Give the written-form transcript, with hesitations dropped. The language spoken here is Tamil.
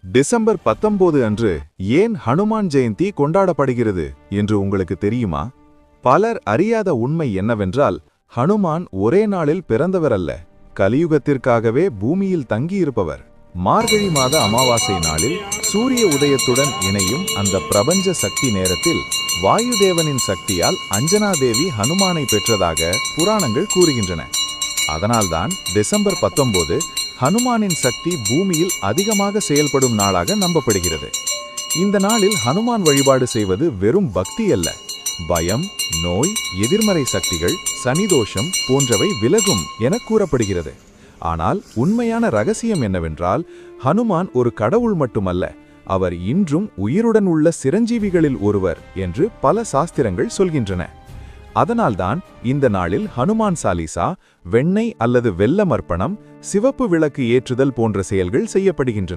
டிசம்பர் 19 அன்று ஏன் ஹனுமான் ஜெயந்தி கொண்டாடப்படுகிறது என்று உங்களுக்கு தெரியுமா? பலர் அறியாத உண்மை என்னவென்றால், ஹனுமான் ஒரே நாளில் பிறந்தவர் அல்ல, கலியுகத்திற்காகவே பூமியில் தங்கியிருப்பவர். மார்கழி மாத அமாவாசை நாளில் சூரிய உதயத்துடன் இணையும் அந்த பிரபஞ்ச சக்தி நேரத்தில் வாயுதேவனின் சக்தியால் அஞ்சனாதேவி ஹனுமானை பெற்றதாக புராணங்கள் கூறுகின்றன. அதனால்தான் டிசம்பர் 19 ஹனுமானின் சக்தி பூமியில் அதிகமாக செயல்படும் நாளாக நம்பப்படுகிறது. இந்த நாளில் ஹனுமான் வழிபாடு செய்வது வெறும் பக்தி அல்ல, பயம், நோய், எதிர்மறை சக்திகள், சனிதோஷம் போன்றவை விலகும் என கூறப்படுகிறது. ஆனால் உண்மையான ரகசியம் என்னவென்றால், ஹனுமான் ஒரு கடவுள் மட்டுமல்ல, அவர் இன்றும் உயிருடன் உள்ள சிரஞ்சீவிகளில் ஒருவர் என்று பல சாஸ்திரங்கள் சொல்கின்றன. அதனால்தான் இந்த நாளில் ஹனுமான் சாலிசா, வெண்ணெய் அல்லது வெல்லம் அர்ப்பணம், சிவப்பு விளக்கு ஏற்றுதல் போன்ற செயல்கள் செய்யப்படுகின்றன.